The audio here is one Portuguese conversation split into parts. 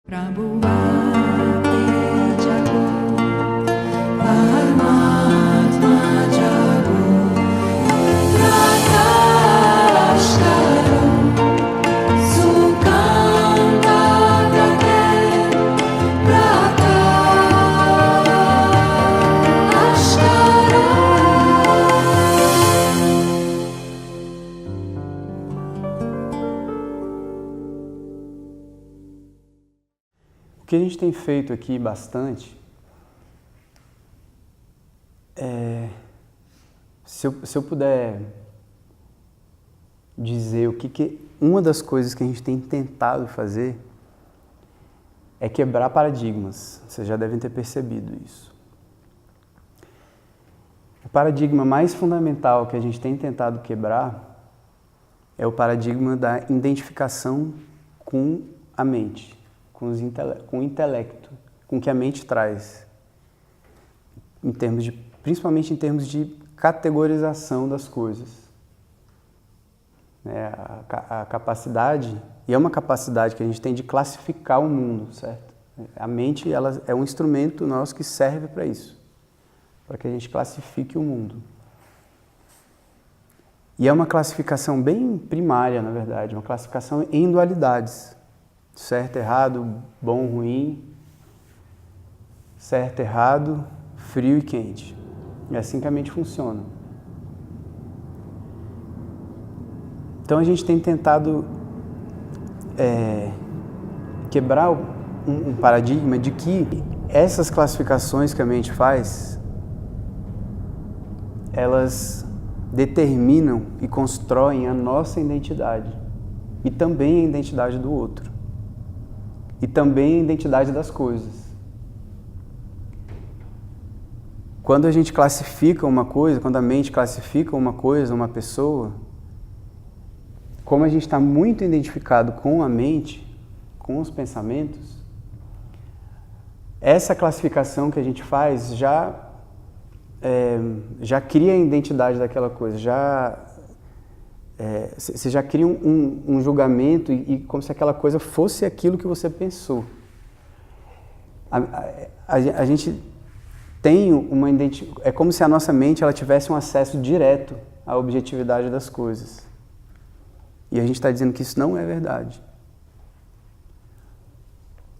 O que a gente tem feito aqui bastante se eu puder dizer uma das coisas que a gente tem tentado fazer é quebrar paradigmas. Vocês já devem ter percebido isso. O paradigma mais fundamental que a gente tem tentado quebrar é o paradigma da identificação com a mente, com o intelecto, com o que a mente traz, principalmente em termos de categorização das coisas. A capacidade, e é uma capacidade que a gente tem de classificar o mundo, certo? A mente ela é um instrumento nosso que serve para isso, para que a gente classifique o mundo. E é uma classificação bem primária, na verdade, uma classificação em dualidades. Certo, errado, bom, ruim, certo, errado, frio e quente. É assim que a mente funciona. Então a gente tem tentado quebrar um paradigma de que essas classificações que a mente faz, elas determinam e constroem a nossa identidade e também a identidade do outro. E também a identidade das coisas. Quando a gente classifica uma coisa, quando a mente classifica uma coisa, uma pessoa, como a gente está muito identificado com a mente, com os pensamentos, essa classificação que a gente faz já cria a identidade daquela coisa, você já cria um julgamento e como se aquela coisa fosse aquilo que você pensou. A gente tem uma identidade, é como se a nossa mente ela tivesse um acesso direto à objetividade das coisas. E a gente está dizendo que isso não é verdade.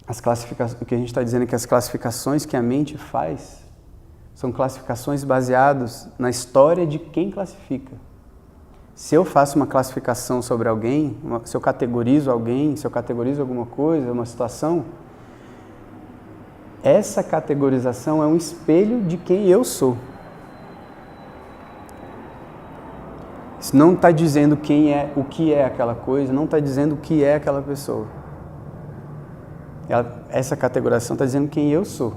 O que a gente está dizendo é que as classificações que a mente faz são classificações baseadas na história de quem classifica. Se eu faço uma classificação sobre alguém, se eu categorizo alguém, se eu categorizo alguma coisa, uma situação, essa categorização é um espelho de quem eu sou. Isso não está dizendo o que é aquela coisa, não está dizendo o que é aquela pessoa. Essa categorização está dizendo quem eu sou.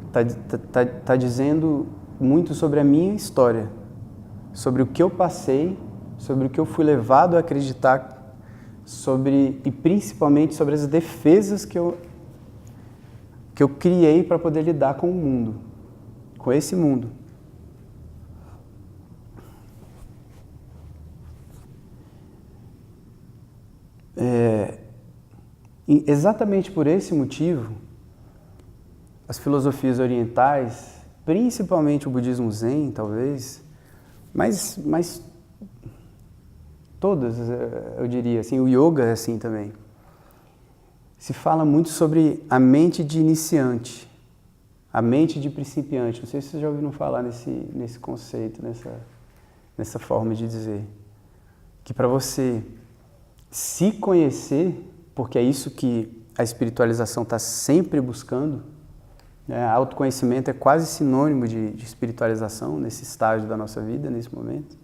Está dizendo muito sobre a minha história, sobre o que eu passei, sobre o que eu fui levado a acreditar, e principalmente sobre as defesas que eu criei para poder lidar com o mundo, com esse mundo. Exatamente por esse motivo, as filosofias orientais, principalmente o budismo zen, talvez, mas todas, eu diria assim, o yoga é assim também. Se fala muito sobre a mente de iniciante, a mente de principiante. Não sei se vocês já ouviram falar nesse conceito, nessa forma de dizer. Que para você se conhecer, porque é isso que a espiritualização está sempre buscando, né? Autoconhecimento é quase sinônimo de espiritualização nesse estágio da nossa vida, nesse momento.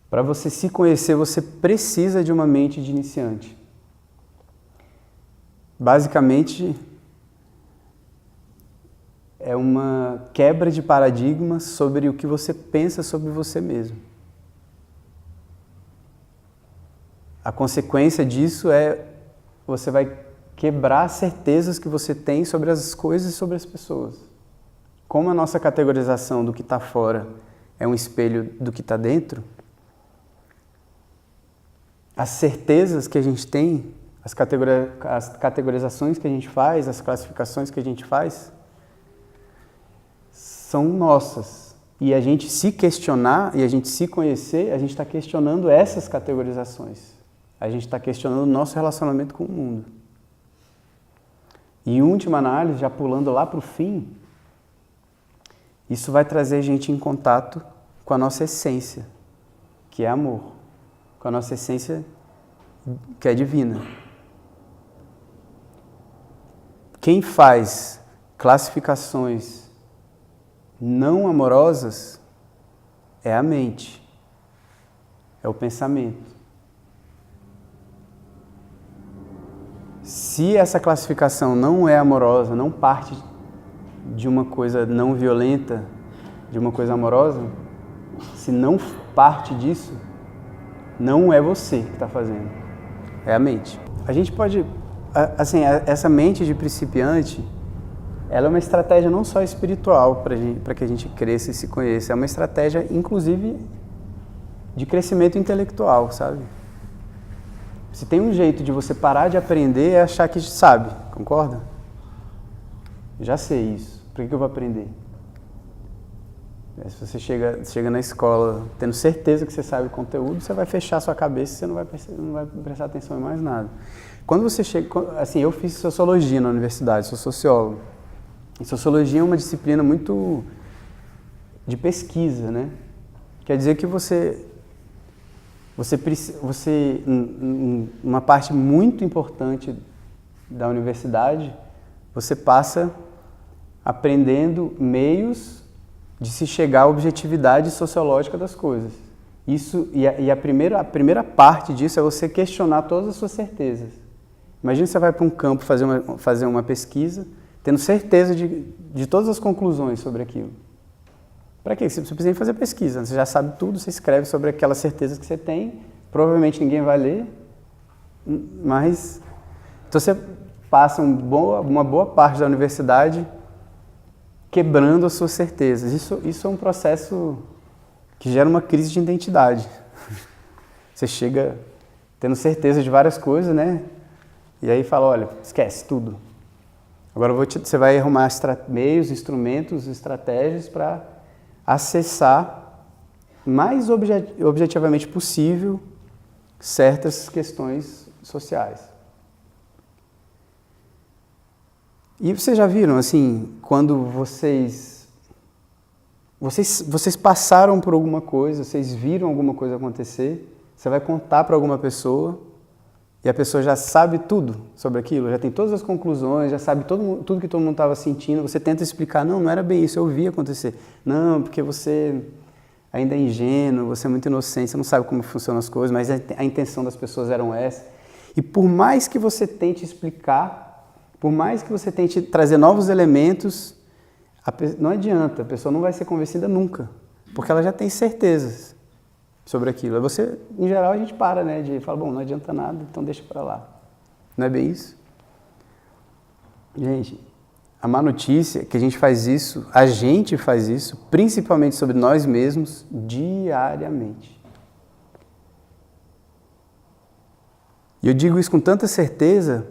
Para você se conhecer, você precisa de uma mente de iniciante. Basicamente, é uma quebra de paradigmas sobre o que você pensa sobre você mesmo. A consequência disso é você vai quebrar certezas que você tem sobre as coisas e sobre as pessoas. Como a nossa categorização do que está fora é um espelho do que está dentro, as certezas que a gente tem, as categorizações que a gente faz, as classificações que a gente faz, são nossas. E a gente se questionar e a gente se conhecer, a gente está questionando essas categorizações. A gente está questionando o nosso relacionamento com o mundo. E em última análise, já pulando lá para o fim, isso vai trazer a gente em contato com a nossa essência, que é amor. Com a nossa essência que é divina. Quem faz classificações não amorosas é a mente, é o pensamento. Se essa classificação não é amorosa, não parte de uma coisa não violenta, de uma coisa amorosa, se não parte disso, não é você que está fazendo, é a mente. A gente pode, assim, essa mente de principiante, ela é uma estratégia não só espiritual para que a gente cresça e se conheça, é uma estratégia, inclusive, de crescimento intelectual, sabe? Se tem um jeito de você parar de aprender é achar que sabe, concorda? Já sei isso, por que eu vou aprender? Se você chega na escola tendo certeza que você sabe o conteúdo, você vai fechar a sua cabeça e você não vai prestar atenção em mais nada. Quando você chega, assim, eu fiz sociologia na universidade, sou sociólogo. E sociologia é uma disciplina muito de pesquisa, né? Quer dizer que uma parte muito importante da universidade, você passa aprendendo meios de se chegar à objetividade sociológica das coisas. Isso, e a primeira parte disso é você questionar todas as suas certezas. Imagina que você vai para um campo fazer uma pesquisa, tendo certeza de todas as conclusões sobre aquilo. Para quê? Você precisa nem fazer pesquisa, você já sabe tudo, você escreve sobre aquelas certezas que você tem, provavelmente ninguém vai ler, mas... Então você passa uma boa parte da universidade quebrando as suas certezas. Isso é um processo que gera uma crise de identidade. Você chega tendo certeza de várias coisas, né? E aí fala, olha, esquece tudo. Agora você vai arrumar meios, instrumentos, estratégias para acessar mais objetivamente possível certas questões sociais. E vocês já viram, assim, quando vocês passaram por alguma coisa, vocês viram alguma coisa acontecer, você vai contar para alguma pessoa e a pessoa já sabe tudo sobre aquilo, já tem todas as conclusões, já sabe tudo que todo mundo estava sentindo, você tenta explicar, não era bem isso, eu vi acontecer. Não, porque você ainda é ingênuo, você é muito inocente, você não sabe como funcionam as coisas, mas a intenção das pessoas eram essa. E por mais que você tente explicar, por mais que você tente trazer novos elementos, não adianta, a pessoa não vai ser convencida nunca, porque ela já tem certezas sobre aquilo. Aí você, em geral, a gente para, né, de falar, bom, não adianta nada, então deixa para lá. Não é bem isso? Gente, a má notícia é que a gente faz isso principalmente sobre nós mesmos, diariamente. E eu digo isso com tanta certeza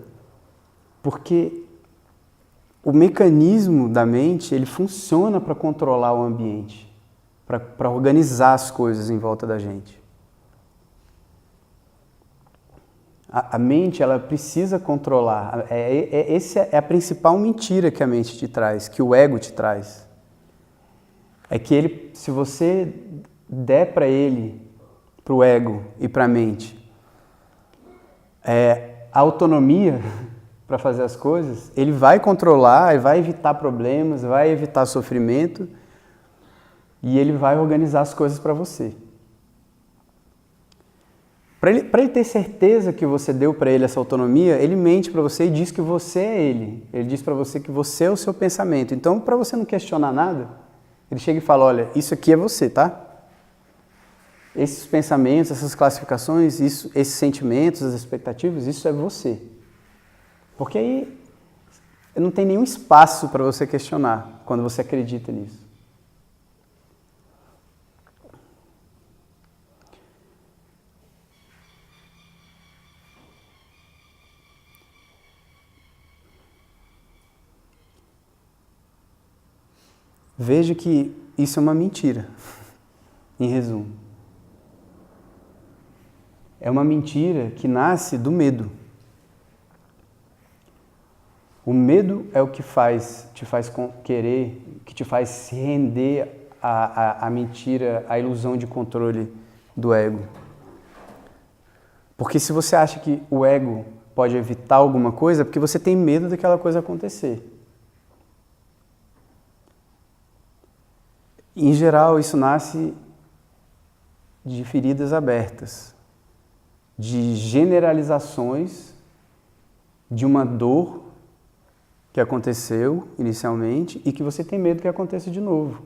porque o mecanismo da mente, ele funciona para controlar o ambiente, para organizar as coisas em volta da gente. A mente, ela precisa controlar. Essa é a principal mentira que a mente te traz, que o ego te traz. É que se você der para o ego e para a mente, a autonomia para fazer as coisas, ele vai controlar, vai evitar problemas, vai evitar sofrimento e ele vai organizar as coisas para você. Para ele ter certeza que você deu para ele essa autonomia, ele mente para você e diz que você é ele. Ele diz para você que você é o seu pensamento. Então, para você não questionar nada, ele chega e fala, olha, isso aqui é você, tá? Esses pensamentos, essas classificações, esses sentimentos, as expectativas, isso é você. Porque aí não tem nenhum espaço para você questionar quando você acredita nisso. Veja que isso é uma mentira, em resumo. É uma mentira que nasce do medo. O medo é o que te faz querer, que te faz se render à mentira, à ilusão de controle do ego. Porque se você acha que o ego pode evitar alguma coisa, é porque você tem medo daquela coisa acontecer. Em geral, isso nasce de feridas abertas, de generalizações de uma dor que aconteceu inicialmente e que você tem medo que aconteça de novo.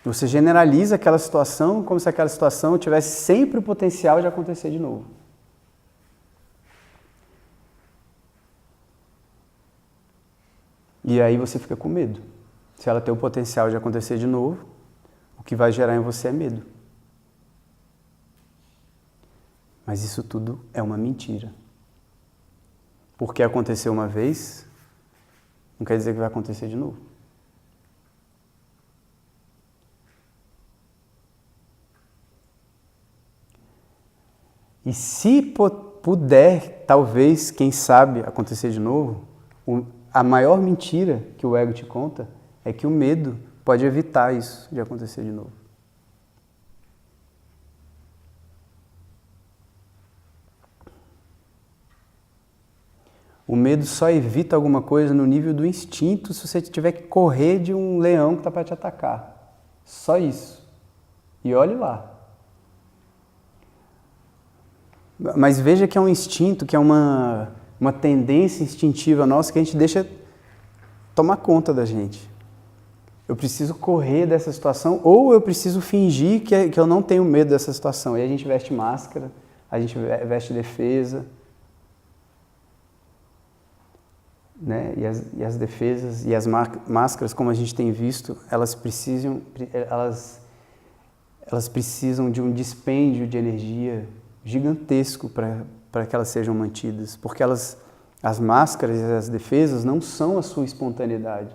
Você generaliza aquela situação como se aquela situação tivesse sempre o potencial de acontecer de novo. E aí você fica com medo. Se ela tem o potencial de acontecer de novo, o que vai gerar em você é medo. Mas isso tudo é uma mentira. Porque aconteceu uma vez, não quer dizer que vai acontecer de novo. E se puder, talvez, quem sabe, acontecer de novo, a maior mentira que o ego te conta é que o medo pode evitar isso de acontecer de novo. O medo só evita alguma coisa no nível do instinto se você tiver que correr de um leão que está para te atacar. Só isso. E olhe lá. Mas veja que é um instinto, que é uma tendência instintiva nossa que a gente deixa tomar conta da gente. Eu preciso correr dessa situação ou eu preciso fingir que eu não tenho medo dessa situação. E a gente veste máscara, a gente veste defesa. Né? E as defesas e as máscaras, como a gente tem visto, elas precisam de um dispêndio de energia gigantesco para que elas sejam mantidas, porque as máscaras e as defesas não são a sua espontaneidade.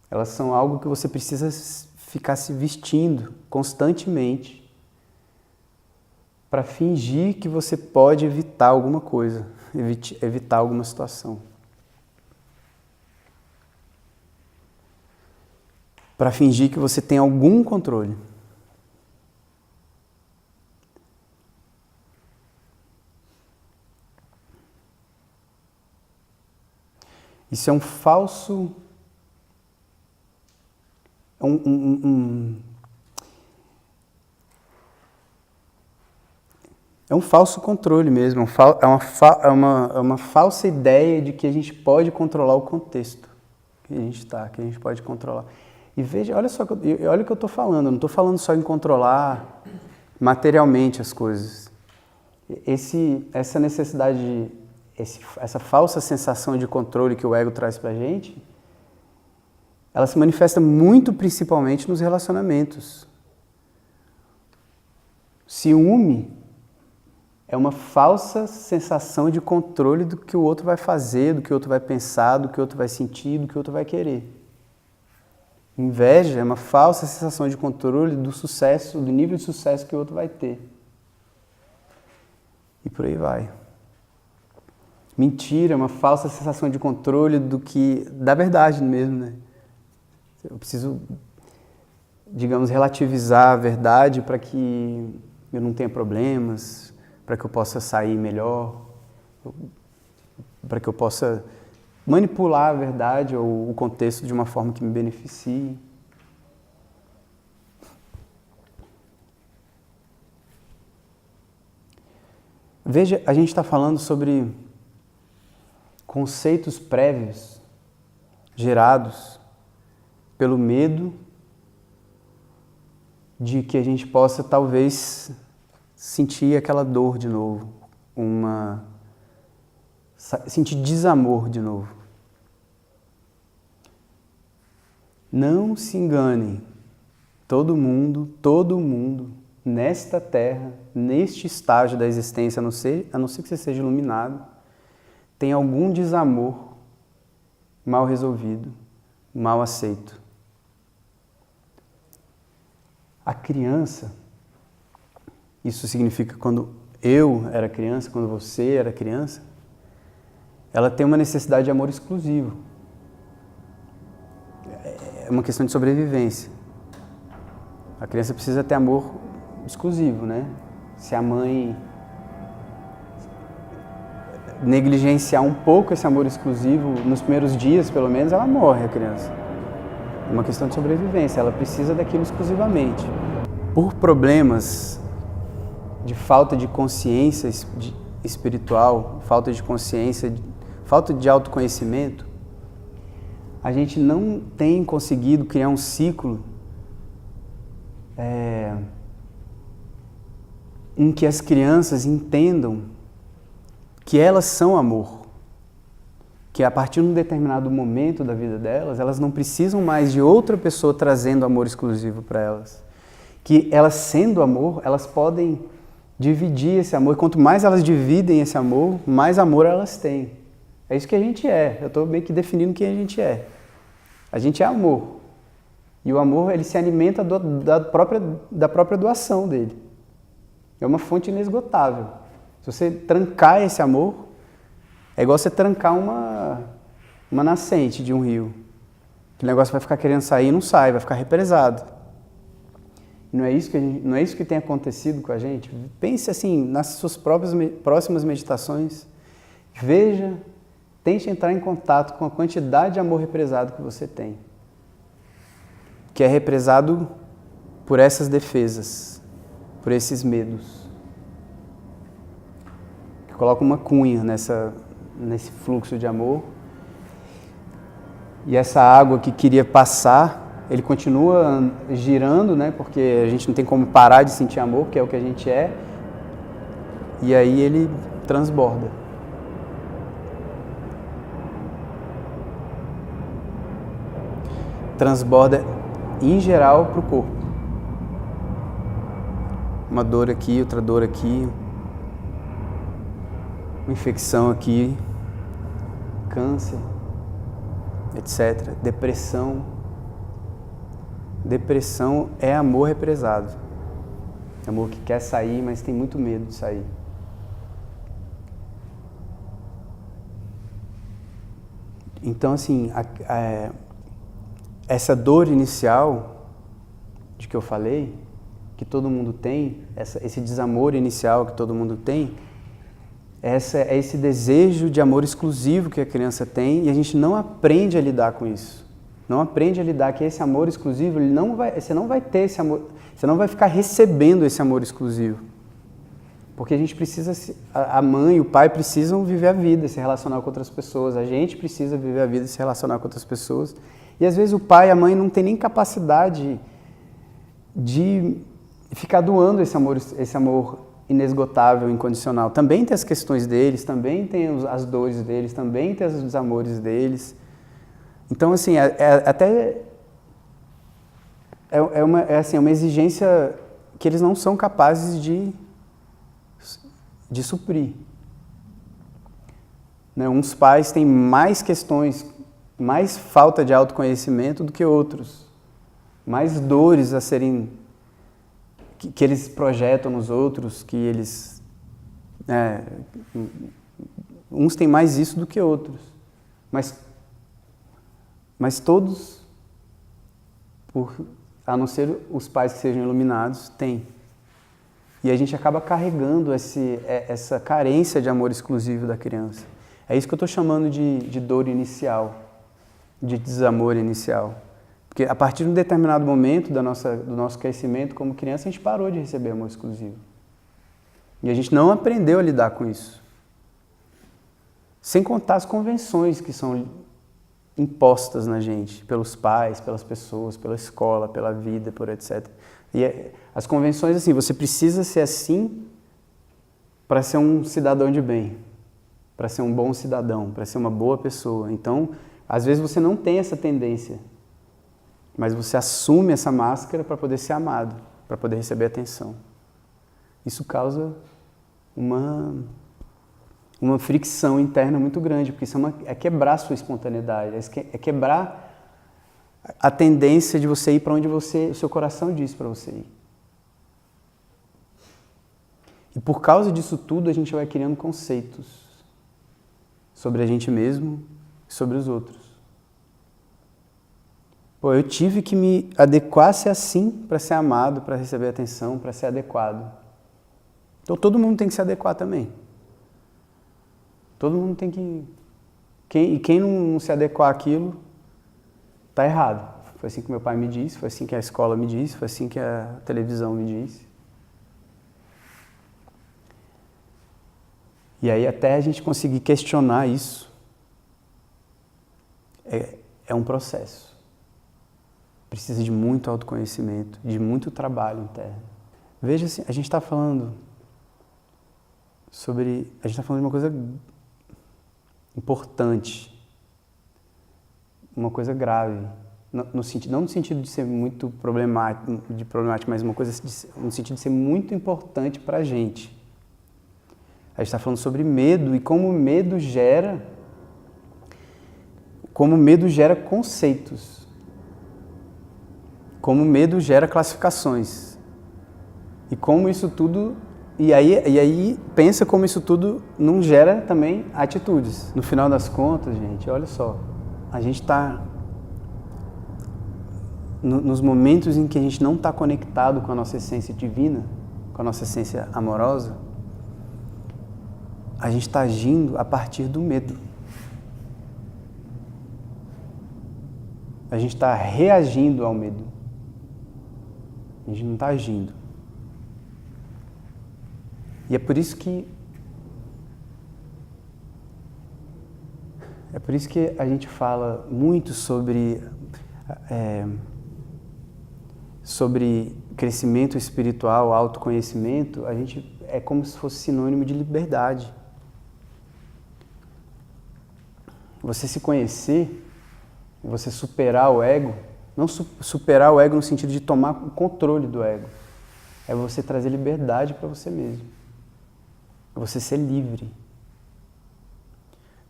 Elas são algo que você precisa ficar se vestindo constantemente para fingir que você pode evitar alguma coisa, evitar alguma situação. Para fingir que você tem algum controle. Isso é um falso... É um falso controle mesmo, é uma falsa ideia de que a gente pode controlar o contexto que a gente está, que a gente pode controlar. E veja, olha o que eu estou falando, eu não estou falando só em controlar materialmente as coisas. Essa necessidade, essa falsa sensação de controle que o ego traz para a gente, ela se manifesta muito principalmente nos relacionamentos. Ciúme é uma falsa sensação de controle do que o outro vai fazer, do que o outro vai pensar, do que o outro vai sentir, do que o outro vai querer. Inveja é uma falsa sensação de controle do sucesso, do nível de sucesso que o outro vai ter. E por aí vai. Mentira é uma falsa sensação de controle da verdade mesmo, né? Eu preciso, digamos, relativizar a verdade para que eu não tenha problemas, para que eu possa sair melhor, para que eu possa manipular a verdade ou o contexto de uma forma que me beneficie. Veja, a gente está falando sobre conceitos prévios gerados pelo medo de que a gente possa talvez sentir aquela dor de novo, sentir desamor de novo. Não se enganem, todo mundo, nesta terra, neste estágio da existência, a não ser que você seja iluminado, tem algum desamor mal resolvido, mal aceito, A criança, isso significa quando eu era criança, quando você era criança, ela tem uma necessidade de amor exclusivo. É uma questão de sobrevivência. A criança precisa ter amor exclusivo, né? Se a mãe negligenciar um pouco esse amor exclusivo, nos primeiros dias, pelo menos, ela morre, a criança. É uma questão de sobrevivência, ela precisa daquilo exclusivamente. Por problemas de falta de consciência espiritual, falta de consciência, falta de autoconhecimento, a gente não tem conseguido criar um ciclo em que as crianças entendam que elas são amor, que a partir de um determinado momento da vida delas, elas não precisam mais de outra pessoa trazendo amor exclusivo para elas, que elas sendo amor, elas podem dividir esse amor, e quanto mais elas dividem esse amor, mais amor elas têm. É isso que a gente é, eu estou meio que definindo quem a gente é. A gente é amor, e o amor ele se alimenta da própria doação dele. É uma fonte inesgotável. Se você trancar esse amor, é igual você trancar uma nascente de um rio. O negócio vai ficar querendo sair e não sai, vai ficar represado. Não é isso que tem acontecido com a gente? Pense assim, nas suas próximas meditações, veja, tente entrar em contato com a quantidade de amor represado que você tem. Que é represado por essas defesas, por esses medos. Coloca uma cunha nesse fluxo de amor. E essa água que queria passar, ele continua girando, né? Porque a gente não tem como parar de sentir amor, que é o que a gente é. E aí ele transborda. Transborda, em geral, para o corpo. Uma dor aqui, outra dor aqui. Uma infecção aqui, câncer, etc. Depressão. Depressão é amor represado. Amor que quer sair, mas tem muito medo de sair. Então, assim, essa dor inicial de que eu falei, que todo mundo tem, esse desamor inicial que todo mundo tem, é esse desejo de amor exclusivo que a criança tem, e a gente não aprende a lidar com isso. Não aprende a lidar que esse amor exclusivo, você não vai ter esse amor, você não vai ficar recebendo esse amor exclusivo. Porque a gente precisa, a mãe e o pai precisam viver a vida, se relacionar com outras pessoas, a gente precisa viver a vida e se relacionar com outras pessoas. E às vezes o pai e a mãe não têm nem capacidade de ficar doando esse amor inesgotável, incondicional. Também tem as questões deles, também tem as dores deles, também tem os desamores deles. Então, assim, uma exigência que eles não são capazes de suprir. Né? Uns pais têm mais questões, mais falta de autoconhecimento do que outros, mais dores a serem que eles projetam nos outros, que eles... uns têm mais isso do que outros. Mas todos, a não ser os pais que sejam iluminados, têm. E a gente acaba carregando essa carência de amor exclusivo da criança. É isso que eu estou chamando de dor inicial, de desamor inicial. Porque a partir de um determinado momento do nosso crescimento como criança, a gente parou de receber amor exclusivo. E a gente não aprendeu a lidar com isso. Sem contar as convenções que são impostas na gente, pelos pais, pelas pessoas, pela escola, pela vida, por etc. E as convenções, assim, você precisa ser assim para ser um cidadão de bem, para ser um bom cidadão, para ser uma boa pessoa. Então, às vezes você não tem essa tendência, mas você assume essa máscara para poder ser amado, para poder receber atenção. Isso causa uma fricção interna muito grande, porque isso é quebrar a sua espontaneidade, é quebrar a tendência de você ir para onde o seu coração diz para você ir. E por causa disso tudo, a gente vai criando conceitos sobre a gente mesmo e sobre os outros. Pô, eu tive que me adequar a ser assim para ser amado, para receber atenção, para ser adequado. Então todo mundo tem que se adequar também. Todo mundo tem que... E quem não se adequar àquilo, está errado. Foi assim que meu pai me disse, foi assim que a escola me disse, foi assim que a televisão me disse. E aí até a gente conseguir questionar isso, é um processo. Precisa de muito autoconhecimento, de muito trabalho interno. Veja assim, a gente está falando de uma coisa importante, uma coisa grave, não no sentido de ser muito problemático, mas uma coisa no sentido de ser muito importante para a gente. A gente está falando sobre medo e como o medo gera conceitos, como o medo gera classificações e como isso tudo e aí pensa como isso tudo não gera também atitudes. No final das contas, gente, olha só, a gente está nos momentos em que a gente não está conectado com a nossa essência divina, com a nossa essência amorosa, a gente está agindo a partir do medo. A gente está reagindo ao medo. A gente não está agindo. E é por isso que a gente fala muito sobre crescimento espiritual, autoconhecimento. A gente é como se fosse sinônimo de liberdade. Você se conhecer, você superar o ego, não superar o ego no sentido de tomar o controle do ego, é você trazer liberdade para você mesmo, é você ser livre.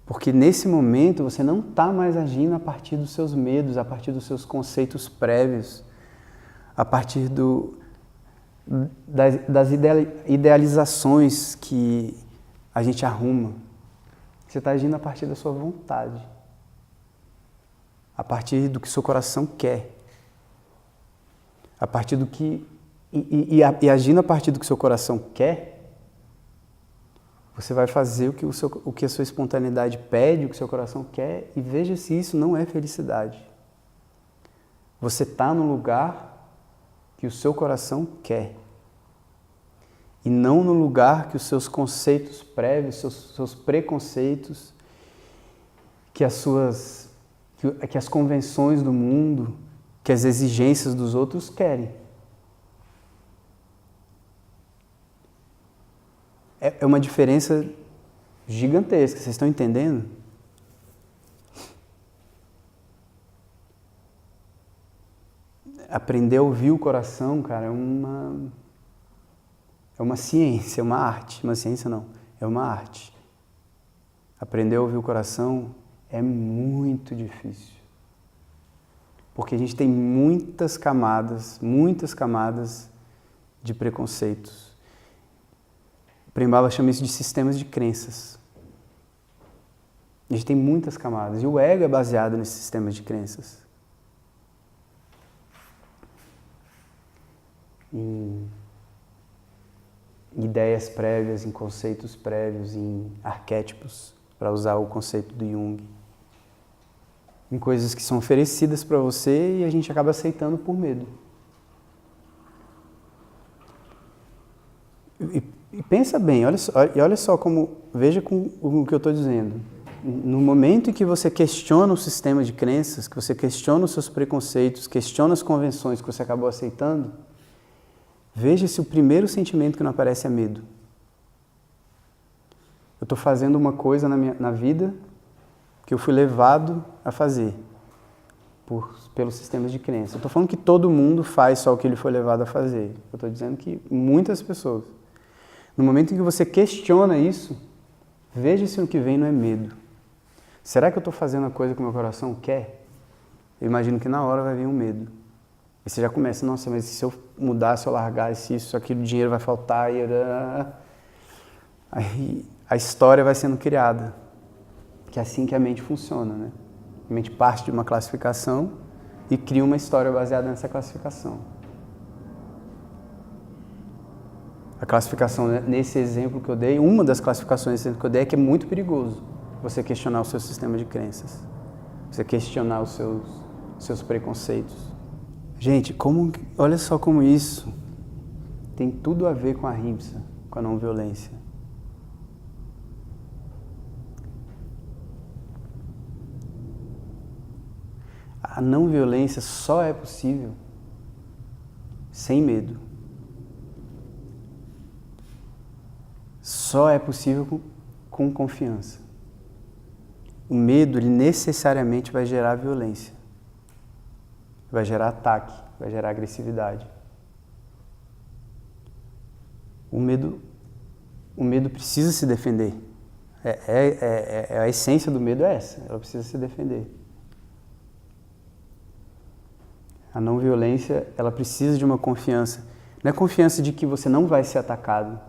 Porque nesse momento você não está mais agindo a partir dos seus medos, a partir dos seus conceitos prévios, a partir das idealizações que a gente arruma. Você está agindo a partir da sua vontade, a partir do que seu coração quer, a partir do que... E agindo a partir do que seu coração quer, você vai fazer o que a sua espontaneidade pede, o que seu coração quer, e veja se isso não é felicidade. Você está no lugar que o seu coração quer, e não no lugar que os seus conceitos prévios, seus preconceitos, que as convenções do mundo, que as exigências dos outros querem. É uma diferença gigantesca, vocês estão entendendo? Aprender a ouvir o coração, cara, é uma ciência, é uma arte. Uma ciência não, é uma arte. Aprender a ouvir o coração é muito difícil. Porque a gente tem muitas camadas de preconceitos. O Prembaba chama isso de sistemas de crenças. A gente tem muitas camadas. E o ego é baseado nesses sistemas de crenças. Em ideias prévias, em conceitos prévios, em arquétipos, para usar o conceito do Jung. Em coisas que são oferecidas para você e a gente acaba aceitando por medo. E pensa bem, olha só como, veja com o que eu estou dizendo. No momento em que você questiona o sistema de crenças, que você questiona os seus preconceitos, questiona as convenções que você acabou aceitando, veja se o primeiro sentimento que não aparece é medo. Eu estou fazendo uma coisa na vida que eu fui levado a fazer pelos sistemas de crença. Eu estou falando que todo mundo faz só o que ele foi levado a fazer. Eu estou dizendo que muitas pessoas. No momento em que você questiona isso, veja se o que vem não é medo. Será que eu estou fazendo a coisa que o meu coração quer? Eu imagino que na hora vai vir um medo. E você já começa, nossa, mas se eu mudar, se eu largar isso, aquilo, o dinheiro vai faltar. aí a história vai sendo criada, que é assim que a mente funciona, né? A mente parte de uma classificação e cria uma história baseada nessa classificação. A classificação, nesse exemplo que eu dei, uma das classificações que eu dei é que é muito perigoso você questionar o seu sistema de crenças, você questionar os seus preconceitos. Gente, olha só como isso tem tudo a ver com a ahimsa, com a não violência. A não violência só é possível sem medo. Só é possível com confiança. O medo, ele necessariamente vai gerar violência. Vai gerar ataque, vai gerar agressividade. O medo precisa se defender. A essência do medo é essa, ela precisa se defender. A não violência, ela precisa de uma confiança. Não é confiança de que você não vai ser atacado,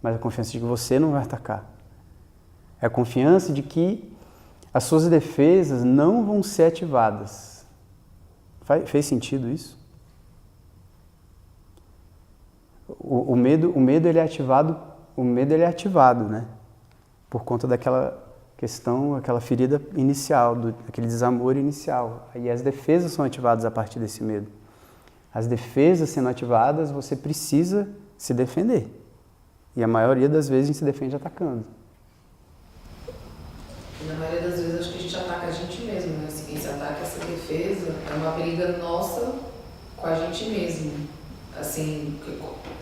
mas a confiança de que você não vai atacar. É a confiança de que as suas defesas não vão ser ativadas. Fez sentido isso? O medo ele é ativado, né? Por conta daquela questão, aquela ferida inicial, aquele desamor inicial. E as defesas são ativadas a partir desse medo. As defesas sendo ativadas, você precisa se defender. E a maioria das vezes a gente se defende atacando. E na maioria das vezes acho que a gente ataca a gente mesmo, né? Assim, esse ataque, essa defesa é uma briga nossa com a gente mesmo. Assim,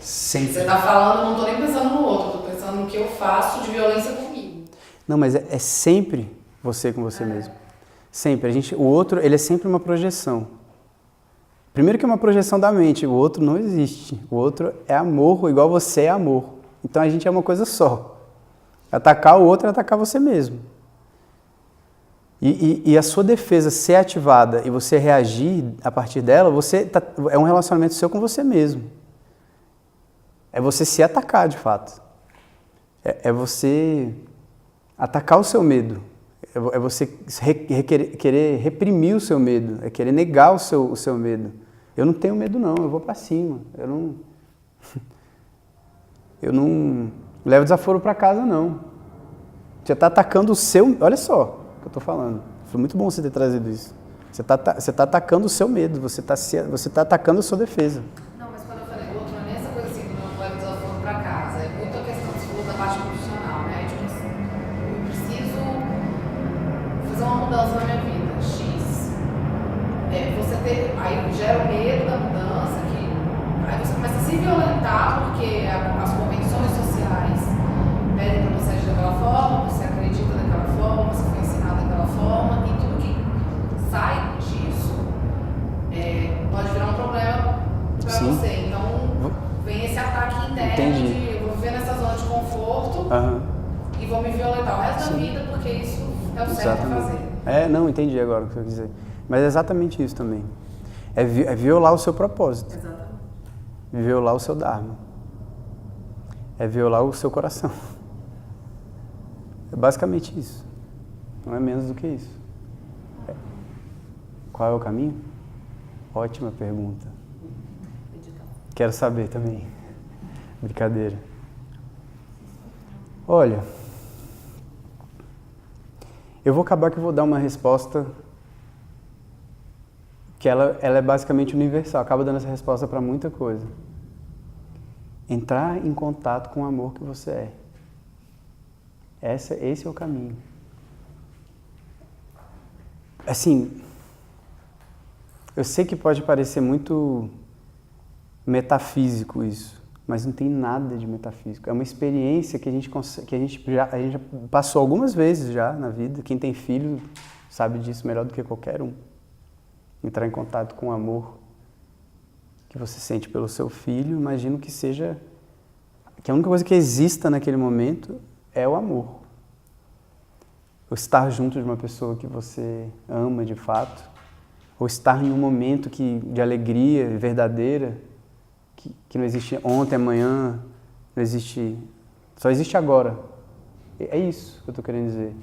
sempre. Você tá falando, eu não tô nem pensando no outro, eu tô pensando no que eu faço de violência comigo. Não, mas é sempre você com você mesmo. Sempre. O outro, ele é sempre uma projeção. Primeiro que é uma projeção da mente, o outro não existe. O outro é amor, igual você é amor. Então a gente é uma coisa só. Atacar o outro é atacar você mesmo. E a sua defesa ser ativada e você reagir a partir dela, é um relacionamento seu com você mesmo. É você se atacar de fato. É você atacar o seu medo. É você querer reprimir o seu medo. É querer negar o seu medo. Eu não tenho medo não, eu vou pra cima. Eu não levo desaforo pra casa não. Você está atacando o seu... Olha só o que eu estou falando. Foi muito bom você ter trazido isso. Você tá atacando o seu medo, você tá atacando a sua defesa. Não, mas quando eu falei do outro, não é nessa coisa assim, quando eu levo desaforo pra casa. É muito a questão, você falou da parte profissional, né? Tipo assim, eu preciso fazer uma mudança na minha vida, X. Aí gera o medo da mudança, aí você começa a se violentar, porque as convenções sociais pedem pra você agir daquela forma, você acredita daquela forma, você foi ensinado daquela forma, e tudo que sai disso pode virar um problema pra você. Então vem esse ataque interno de eu vou viver nessa zona de conforto e vou me violentar o resto da vida porque isso é o certo a fazer. Não, entendi agora o que você quer dizer. Mas é exatamente isso também. É violar o seu propósito. Exatamente. Violar o seu dharma. É violar o seu coração. É basicamente isso. Não é menos do que isso. Qual é o caminho? Ótima pergunta. Quero saber também. Brincadeira. Olha, eu vou acabar que vou dar uma resposta que ela é basicamente universal. Acaba dando essa resposta para muita coisa. Entrar em contato com o amor que você é. Esse é o caminho. Assim, eu sei que pode parecer muito metafísico isso, mas não tem nada de metafísico. É uma experiência que a gente já passou algumas vezes já na vida. Quem tem filho sabe disso melhor do que qualquer um. Entrar em contato com o amor que você sente pelo seu filho, imagino que a única coisa que exista naquele momento é o amor. O estar junto de uma pessoa que você ama de fato, ou estar em um momento de alegria verdadeira, que não existe ontem, amanhã, não existe Só existe agora. É isso que eu estou querendo dizer.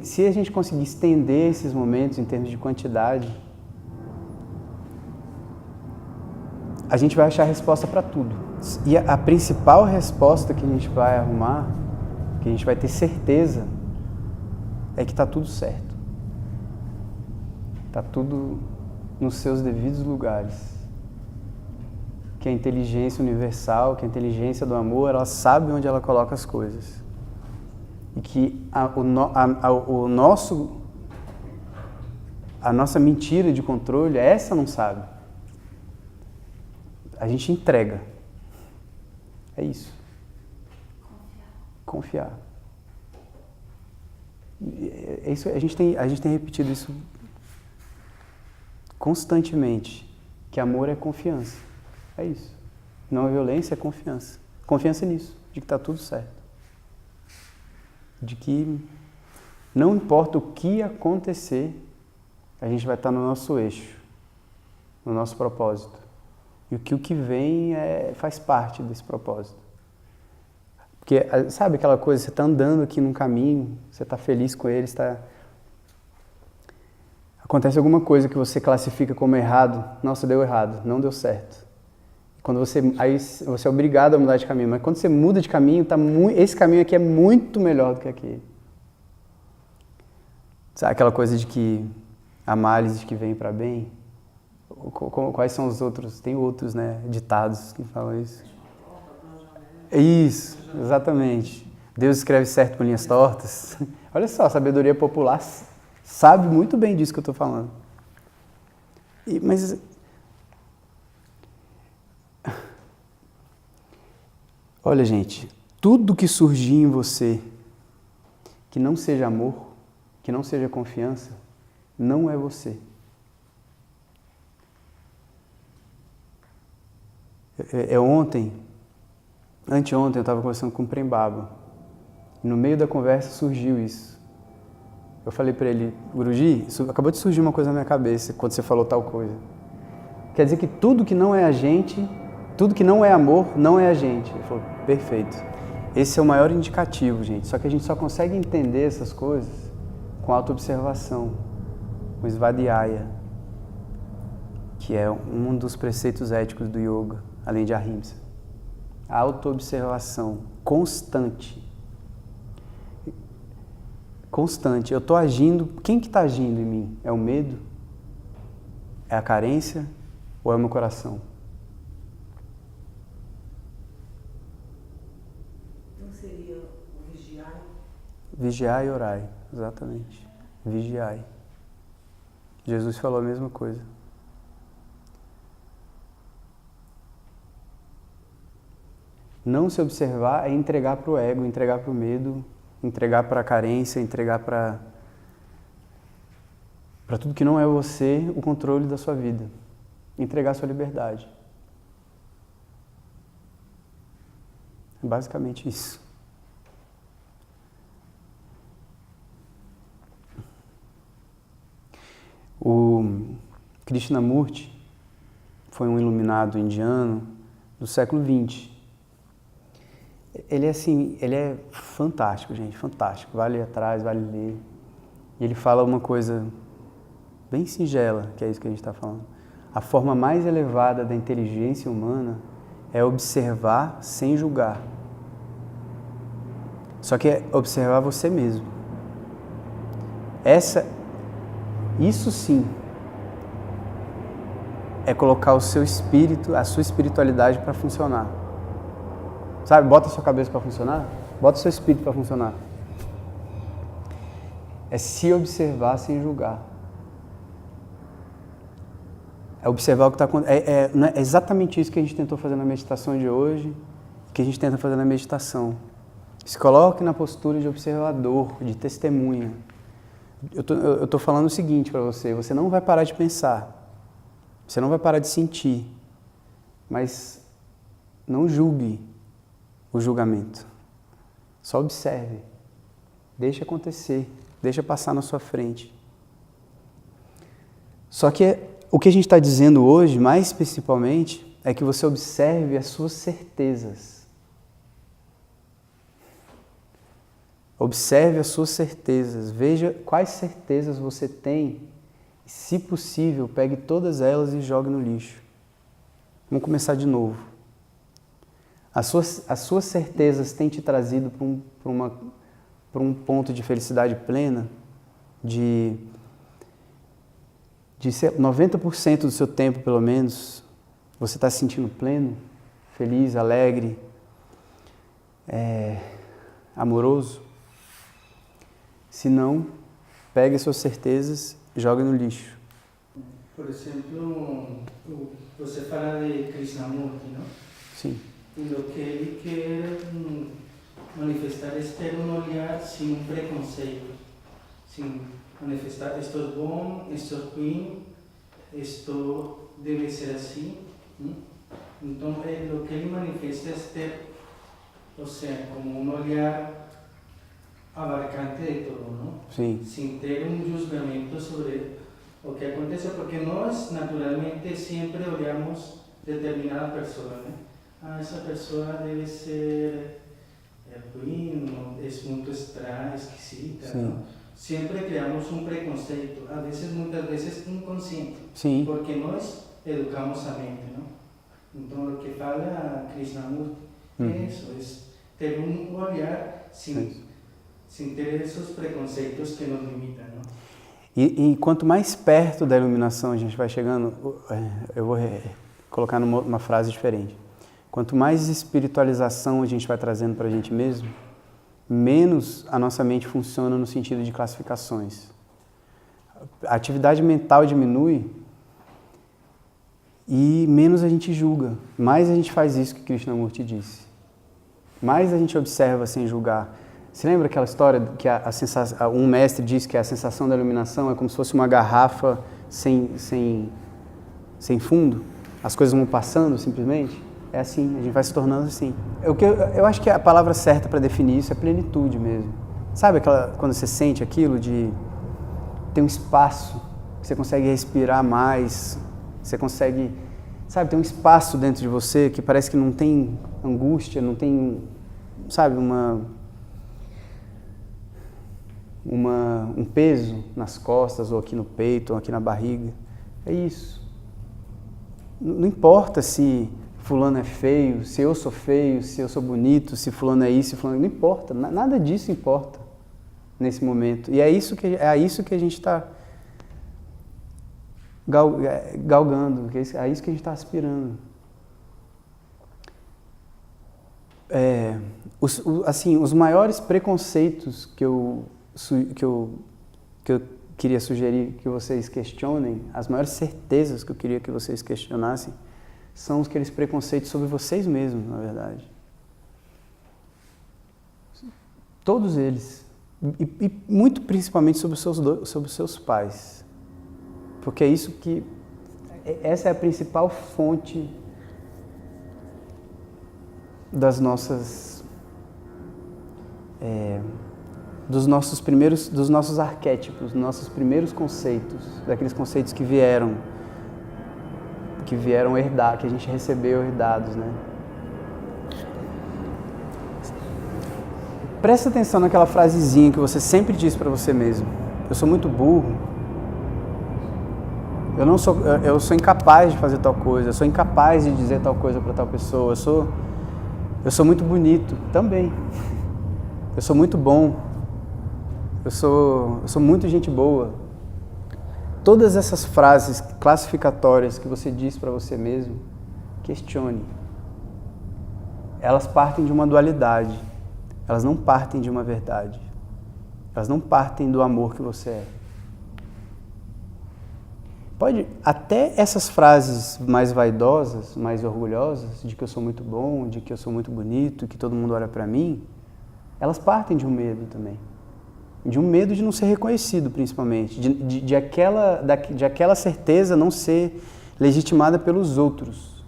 Se a gente conseguir estender esses momentos em termos de quantidade, a gente vai achar a resposta para tudo. E a principal resposta que a gente vai arrumar, que a gente vai ter certeza, é que está tudo certo. Está tudo nos seus devidos lugares. Que a inteligência universal, que a inteligência do amor, ela sabe onde ela coloca as coisas. E que a nossa mentira de controle, essa não sabe. A gente entrega. É isso. Confiar. É isso, a gente tem repetido isso constantemente, que amor é confiança. É isso. Não é violência, é confiança. Confiança nisso, de que está tudo certo. De que não importa o que acontecer, a gente vai estar no nosso eixo, no nosso propósito. E o que vem faz parte desse propósito. Porque, sabe aquela coisa, você está andando aqui num caminho, você está feliz com ele, acontece alguma coisa que você classifica como errado, nossa, deu errado, não deu certo. Aí você é obrigado a mudar de caminho, mas quando você muda de caminho, esse caminho aqui é muito melhor do que aquele. Sabe aquela coisa de que a males de que vem para bem? Quais são os outros? Tem outros, né, ditados que falam isso. Isso, exatamente. Deus escreve certo por linhas tortas. Olha só, a sabedoria popular sabe muito bem disso que eu estou falando. Mas olha, gente, tudo que surgir em você que não seja amor, que não seja confiança, não é você. Anteontem eu estava conversando com o Prembaba. E no meio da conversa surgiu isso. Eu falei para ele, Guruji, acabou de surgir uma coisa na minha cabeça quando você falou tal coisa. Quer dizer que tudo que não é a gente, tudo que não é amor, não é a gente. Ele falou, perfeito. Esse é o maior indicativo, gente. Só que a gente só consegue entender essas coisas com autoobservação, com Svadhyaya, que é um dos preceitos éticos do yoga, além de Ahimsa. A autoobservação constante. Constante. Eu estou agindo, quem que está agindo em mim? É o medo? É a carência? Ou é o meu coração? Não seria o vigiai? Vigiai e orai, exatamente. Vigiai. Jesus falou a mesma coisa. Não se observar é entregar para o ego, entregar para o medo, entregar para a carência, entregar para tudo que não é você o controle da sua vida. Entregar a sua liberdade. É basicamente isso. O Krishnamurti foi um iluminado indiano do século XX. Ele é fantástico, gente, fantástico. Vale ir atrás, vale ler. E ele fala uma coisa bem singela, que é isso que a gente está falando. A forma mais elevada da inteligência humana é observar sem julgar. Só que é observar você mesmo. Isso sim, é colocar o seu espírito, a sua espiritualidade para funcionar. Sabe, bota a sua cabeça para funcionar, bota o seu espírito para funcionar. É se observar sem julgar. É observar o que está acontecendo. É exatamente isso que a gente tentou fazer na meditação de hoje, que a gente tenta fazer na meditação. Se coloque na postura de observador, de testemunha. Eu estou falando o seguinte para você, você não vai parar de pensar, você não vai parar de sentir, mas não julgue o julgamento. Só observe, deixe acontecer, deixa passar na sua frente. Só que o que a gente está dizendo hoje, mais principalmente, é que você observe as suas certezas. Observe as suas certezas, veja quais certezas você tem e, se possível, pegue todas elas e jogue no lixo. Vamos começar de novo. As suas certezas têm te trazido para um ponto de felicidade plena, de 90% do seu tempo, pelo menos, você está se sentindo pleno, feliz, alegre, amoroso? Se não, pegue as suas certezas e jogue no lixo. Por exemplo, você fala de Krishnamurti, não? Sim. E o que ele quer manifestar é ter um olhar sem preconceito, sem manifestar isto é bom, isto é ruim, isto deve ser assim. Então, o que ele manifesta é ter, ou seja, como um olhar abarcante de tudo, não? Sim. Sem ter julgamento sobre o que acontece, porque nós, naturalmente, sempre olhamos determinada pessoa, né? Essa pessoa deve ser ruim, é muito estranha, esquisita, não? Sempre criamos um preconceito, muitas vezes inconsciente. Sim. Porque nós educamos a mente, não? Então, o que fala Krishnamurti é isso, é ter um olhar sem ter esses preconceitos que nos limitam, não? E quanto mais perto da iluminação a gente vai chegando, eu vou colocar numa frase diferente. Quanto mais espiritualização a gente vai trazendo para a gente mesmo, menos a nossa mente funciona no sentido de classificações. A atividade mental diminui e menos a gente julga. Mais a gente faz isso que Krishnamurti disse. Mais a gente observa sem julgar. Você lembra aquela história que um mestre disse que a sensação da iluminação é como se fosse uma garrafa sem fundo? As coisas vão passando simplesmente? É assim, a gente vai se tornando assim. Eu acho que a palavra certa para definir isso é plenitude mesmo. Sabe quando você sente aquilo de ter um espaço, você consegue respirar mais, você consegue, sabe, ter um espaço dentro de você que parece que não tem angústia, não tem, sabe, um peso nas costas, ou aqui no peito, ou aqui na barriga. É isso. Não importa se fulano é feio, se eu sou feio, se eu sou bonito, se fulano é isso, se fulano... Não importa, nada disso importa nesse momento. E é isso que a gente está galgando, é isso que a gente está aspirando. Os maiores preconceitos que eu queria sugerir que vocês questionem, as maiores certezas que eu queria que vocês questionassem, são aqueles preconceitos sobre vocês mesmos, na verdade. Todos eles. E muito principalmente sobre os seus pais. Porque é isso que... Essa é a principal fonte das nossas... dos nossos arquétipos, dos nossos primeiros conceitos, daqueles conceitos que vieram herdar, que a gente recebeu herdados, né? Presta atenção naquela frasezinha que você sempre diz para você mesmo. Eu sou muito burro. Eu sou incapaz de fazer tal coisa. Eu sou incapaz de dizer tal coisa para tal pessoa. Eu sou muito bonito também. Eu sou muito bom. Eu sou muito gente boa. Todas essas frases classificatórias que você diz para você mesmo, questione. Elas partem de uma dualidade. Elas não partem de uma verdade. Elas não partem do amor que você é. Até essas frases mais vaidosas, mais orgulhosas, de que eu sou muito bom, de que eu sou muito bonito, que todo mundo olha para mim, elas partem de um medo também. De um medo de não ser reconhecido, principalmente. De aquela certeza não ser legitimada pelos outros.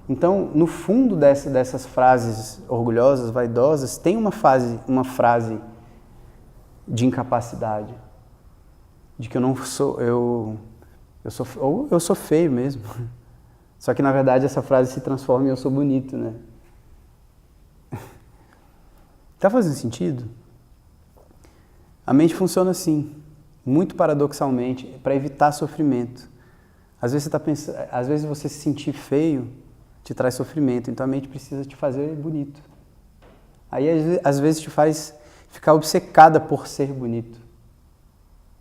Então, no fundo dessas frases orgulhosas, vaidosas, tem uma frase de incapacidade. De que eu não sou... ou eu sou feio mesmo. Só que, na verdade, essa frase se transforma em eu sou bonito, né? Tá fazendo sentido? A mente funciona assim, muito paradoxalmente, para evitar sofrimento. Às vezes você se sentir feio te traz sofrimento, então a mente precisa te fazer bonito. Aí às vezes te faz ficar obcecada por ser bonito,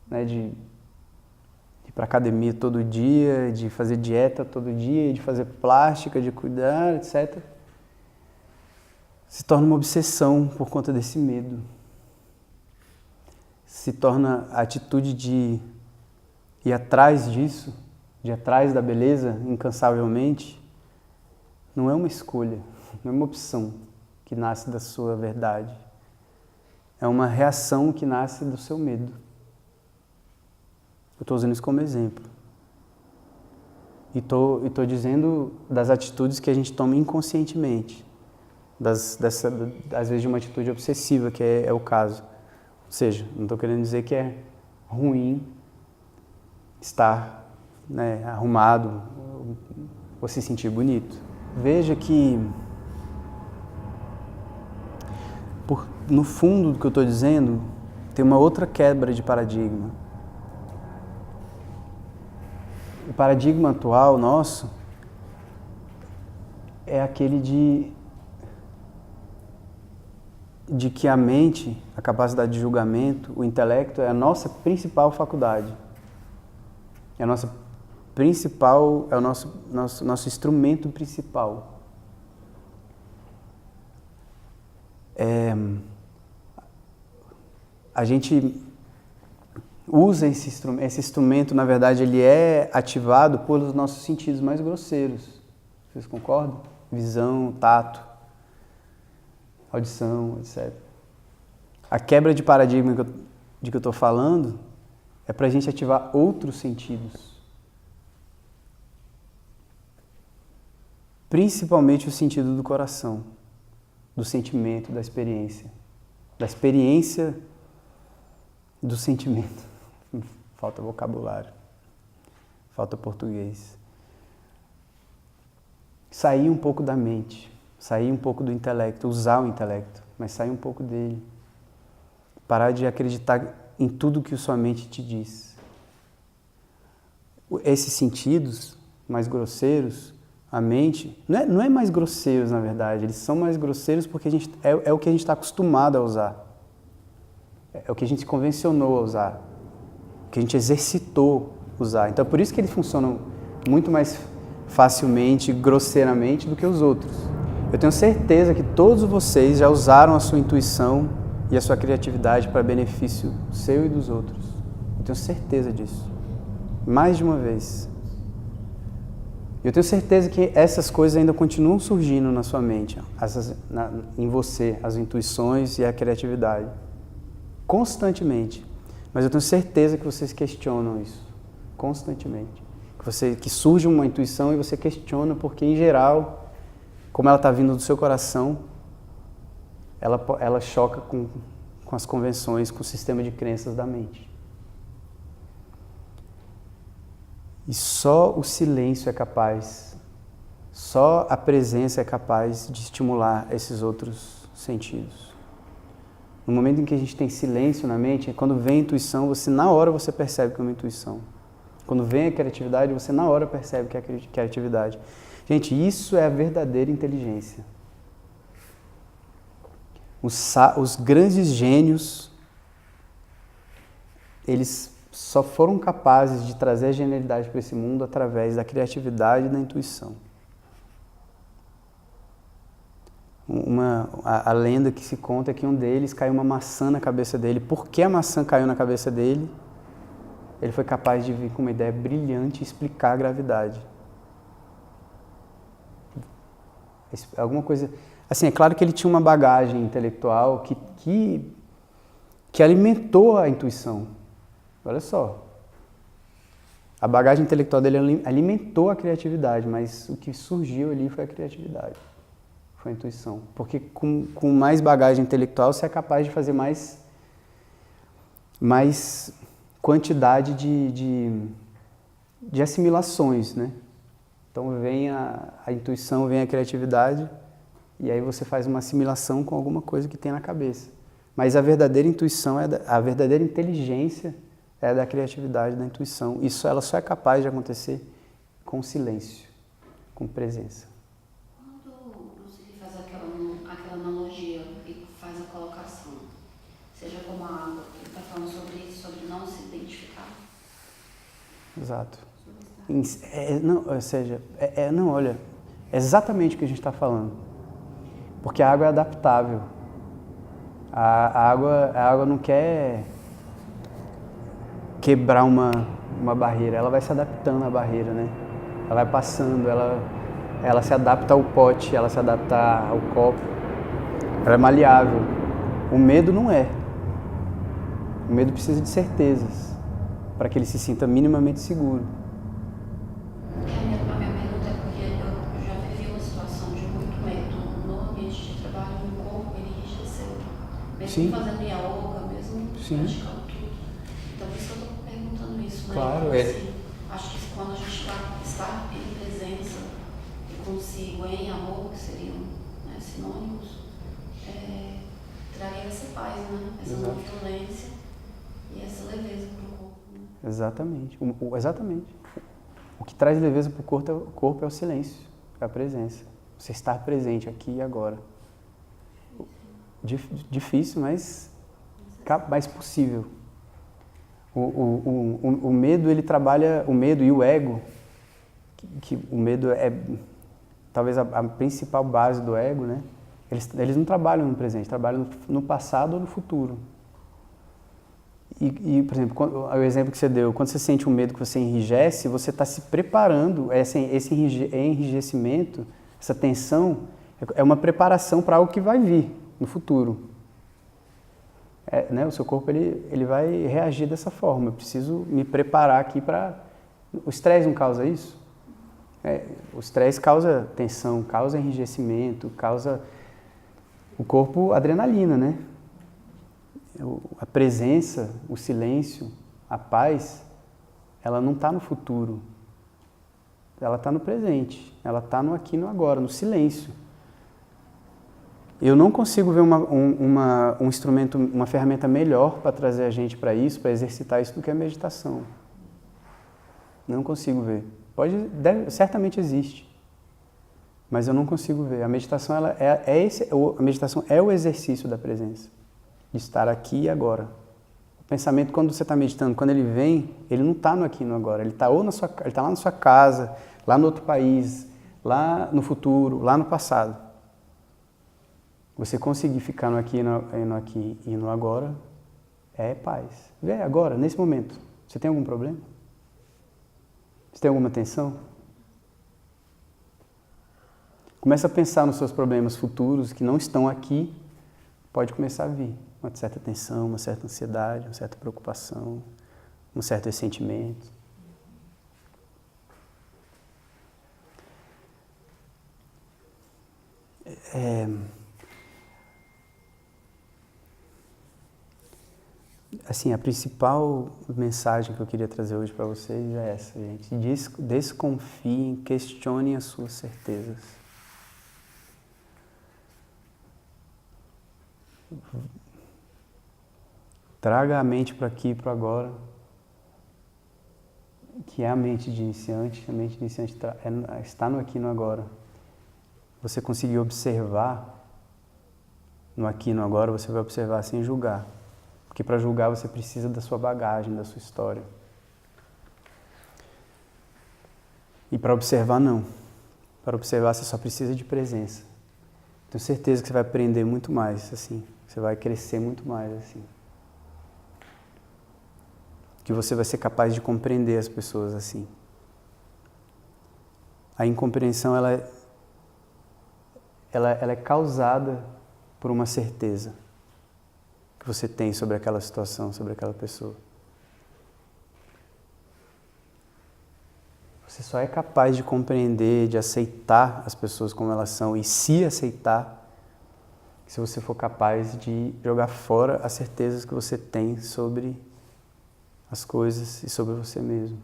né? De ir para academia todo dia, de fazer dieta todo dia, de fazer plástica, de cuidar, etc. Se torna uma obsessão por conta desse medo. Se torna a atitude de ir atrás disso, de ir atrás da beleza incansavelmente, não é uma escolha, não é uma opção que nasce da sua verdade. É uma reação que nasce do seu medo. Eu estou usando isso como exemplo. E estou dizendo das atitudes que a gente toma inconscientemente. Às vezes de uma atitude obsessiva, que é o caso. Ou seja, não estou querendo dizer que é ruim estar, né, arrumado ou se sentir bonito. Veja que, no fundo do que eu estou dizendo, tem uma outra quebra de paradigma. O paradigma atual nosso é aquele de que a mente, a capacidade de julgamento, o intelecto é a nossa principal faculdade. É a nossa principal, é o nosso instrumento principal. A gente usa esse instrumento, na verdade, ele é ativado pelos nossos sentidos mais grosseiros. Vocês concordam? Visão, tato, audição, etc. A quebra de paradigma de que eu estou falando é para a gente ativar outros sentidos. Principalmente o sentido do coração, do sentimento, da experiência do sentimento. Falta vocabulário, falta português. Sair um pouco da mente, sair um pouco do intelecto, usar o intelecto, mas sair um pouco dele. Parar de acreditar em tudo que sua mente te diz. Esses sentidos mais grosseiros, a mente, não é mais grosseiros, na verdade, eles são mais grosseiros porque é o que a gente está acostumado a usar. É o que a gente se convencionou a usar, o que a gente exercitou usar. Então, por isso que eles funcionam muito mais facilmente, grosseiramente, do que os outros. Eu tenho certeza que todos vocês já usaram a sua intuição e a sua criatividade para benefício seu e dos outros. Eu tenho certeza disso. Mais de uma vez. Eu tenho certeza que essas coisas ainda continuam surgindo na sua mente, em você, as intuições e a criatividade. Constantemente. Mas eu tenho certeza que vocês questionam isso. Constantemente. Que surge uma intuição e você questiona porque, em geral, como ela está vindo do seu coração, ela choca com as convenções, com o sistema de crenças da mente. E só o silêncio é capaz, só a presença é capaz de estimular esses outros sentidos. No momento em que a gente tem silêncio na mente, quando vem a intuição, na hora você percebe que é uma intuição. Quando vem a criatividade, você na hora percebe que é criatividade. Gente, isso é a verdadeira inteligência. Os grandes gênios, eles só foram capazes de trazer a genialidade para esse mundo através da criatividade e da intuição. A lenda que se conta é que um deles caiu uma maçã na cabeça dele. Por que a maçã caiu na cabeça dele? Ele foi capaz de vir com uma ideia brilhante e explicar a gravidade. Alguma coisa... Assim, é claro que ele tinha uma bagagem intelectual que alimentou a intuição. Olha só. A bagagem intelectual dele alimentou a criatividade, mas o que surgiu ali foi a criatividade. Foi a intuição. Porque com mais bagagem intelectual você é capaz de fazer mais quantidade de assimilações, né? Então vem a intuição, vem a criatividade, e aí você faz uma assimilação com alguma coisa que tem na cabeça. Mas a verdadeira intuição, a verdadeira inteligência é da criatividade, da intuição. Isso ela só é capaz de acontecer com silêncio, com presença. Quando você faz aquela analogia e faz a colocação, seja como a água, ele está falando sobre isso, sobre não se identificar. Exato. Não, olha, é exatamente o que a gente está falando. Porque a água é adaptável. A água não quer quebrar uma barreira, ela vai se adaptando à barreira, né? Ela vai passando, ela se adapta ao pote, ela se adapta ao copo. Ela é maleável. O medo não é. O medo precisa de certezas para que ele se sinta minimamente seguro. A minha pergunta é porque eu já vivi uma situação de muito medo no ambiente de trabalho, no corpo, ele enrijeceu. Mesmo Sim. fazendo yoga, mesmo Sim. praticando tudo. Então, por isso que eu estou perguntando isso, né? Claro, Porque, é. assim, acho que quando a gente está em presença e consigo, em amor, que seriam, né, sinônimos, traria essa paz, né? Essa não violência e essa leveza para o corpo. Né? Exatamente. Exatamente. O que traz leveza para o corpo é o silêncio, é a presença. Você estar presente aqui e agora. Difícil, mas possível. O medo, ele trabalha, o medo e o ego, que o medo é talvez a principal base do ego, né? Eles não trabalham no presente, trabalham no passado ou no futuro. E, por exemplo, o exemplo que você deu, quando você sente um medo que você enrijece, você está se preparando, esse enrijecimento, essa tensão, é uma preparação para algo que vai vir no futuro. Né? O seu corpo ele vai reagir dessa forma. Eu preciso me preparar aqui para... O estresse não causa isso? O estresse causa tensão, causa enrijecimento, causa o corpo adrenalina, né? A presença, o silêncio, a paz, ela não está no futuro. Ela está no presente. Ela está no aqui e no agora, no silêncio. Eu não consigo ver um instrumento, uma ferramenta melhor para trazer a gente para isso, para exercitar isso, do que a meditação. Não consigo ver. Certamente existe, mas eu não consigo ver. A meditação, a meditação é o exercício da presença, de estar aqui e agora. O pensamento, quando você está meditando, quando ele vem, ele não está no aqui e no agora. Ele está lá na sua casa, lá no outro país, lá no futuro, lá no passado. Você conseguir ficar no aqui e no agora é paz. Vê agora, nesse momento. Você tem algum problema? Você tem alguma tensão? Começa a pensar nos seus problemas futuros que não estão aqui. Pode começar a vir uma certa tensão, uma certa ansiedade, uma certa preocupação, um certo ressentimento. Assim, a principal mensagem que eu queria trazer hoje para vocês é essa, gente. Desconfiem, questionem as suas certezas. Traga a mente para aqui e para agora, que é a mente de iniciante. A mente de iniciante está no aqui e no agora. Você conseguir observar no aqui e no agora, você vai observar sem julgar. Porque para julgar você precisa da sua bagagem, da sua história. E para observar, não. Para observar, você só precisa de presença. Tenho certeza que você vai aprender muito mais, assim. Você vai crescer muito mais, assim. Que você vai ser capaz de compreender as pessoas assim. A incompreensão, ela é causada por uma certeza que você tem sobre aquela situação, sobre aquela pessoa. Você só é capaz de compreender, de aceitar as pessoas como elas são e se aceitar se você for capaz de jogar fora as certezas que você tem sobre as coisas e sobre você mesmo.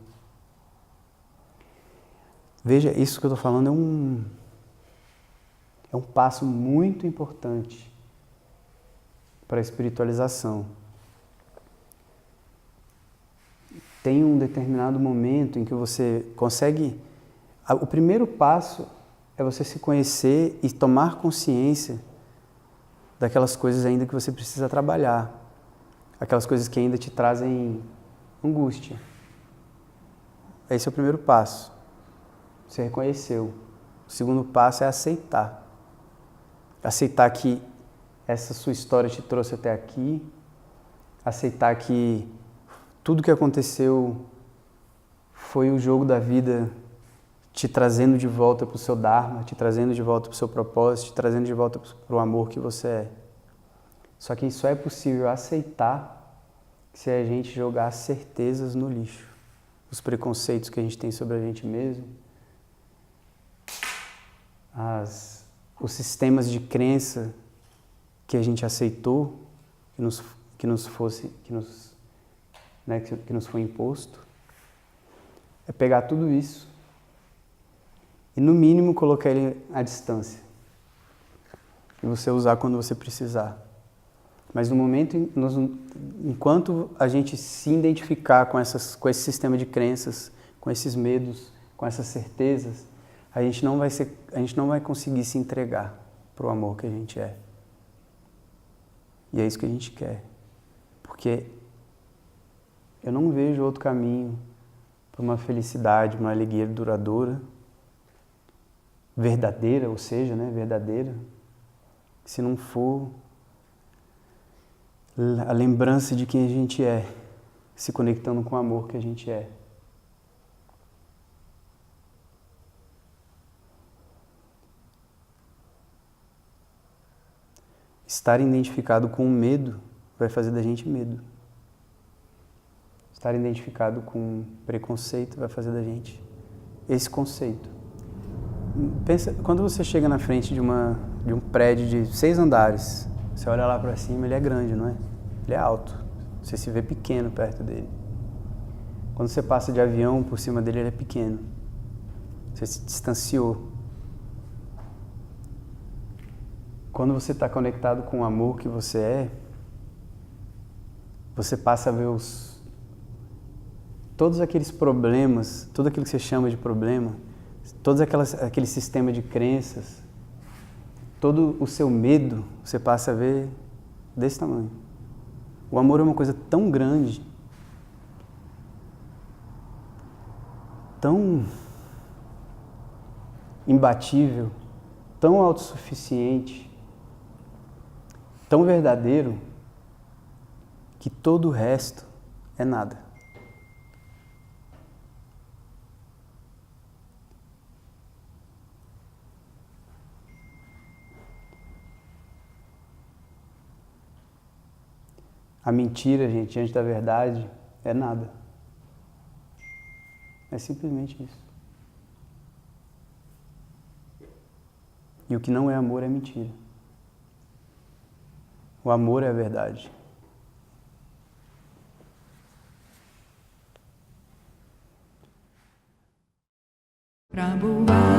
Veja, isso que eu estou falando é um passo muito importante para a espiritualização. Tem um determinado momento em que você consegue... O primeiro passo é você se conhecer e tomar consciência daquelas coisas ainda que você precisa trabalhar, aquelas coisas que ainda te trazem angústia. Esse é o primeiro passo. Você reconheceu. O segundo passo é aceitar. Aceitar que essa sua história te trouxe até aqui. Aceitar que tudo que aconteceu foi o jogo da vida te trazendo de volta para o seu Dharma, te trazendo de volta para o seu propósito, te trazendo de volta para o amor que você é. Só que só é possível aceitar se a gente jogar as certezas no lixo. Os preconceitos que a gente tem sobre a gente mesmo, os sistemas de crença que a gente aceitou, que nos foi imposto, é pegar tudo isso e, no mínimo, colocar ele à distância. E você usar quando você precisar. Mas no momento, enquanto a gente se identificar com esse sistema de crenças, com esses medos, com essas certezas, a gente não vai conseguir se entregar para o amor que a gente é. E é isso que a gente quer. Porque eu não vejo outro caminho para uma felicidade, uma alegria duradoura, verdadeira, ou seja, verdadeira, se não for a lembrança de quem a gente é, se conectando com o amor que a gente é. Estar identificado com o medo vai fazer da gente medo. Estar identificado com preconceito vai fazer da gente esse conceito. Pensa, quando você chega na frente de um prédio de 6 andares, você olha lá para cima, ele é grande, não é? Ele é alto. Você se vê pequeno perto dele. Quando você passa de avião por cima dele, ele é pequeno. Você se distanciou. Quando você está conectado com o amor que você é, você passa a ver todos aqueles problemas, tudo aquilo que você chama de problema, todos aquele sistema de crenças, todo o seu medo, você passa a ver desse tamanho. O amor é uma coisa tão grande, tão imbatível, tão autossuficiente, tão verdadeiro, que todo o resto é nada. A mentira, gente, diante da verdade, é nada. É simplesmente isso. E o que não é amor é mentira. O amor é a verdade. Prabhupada.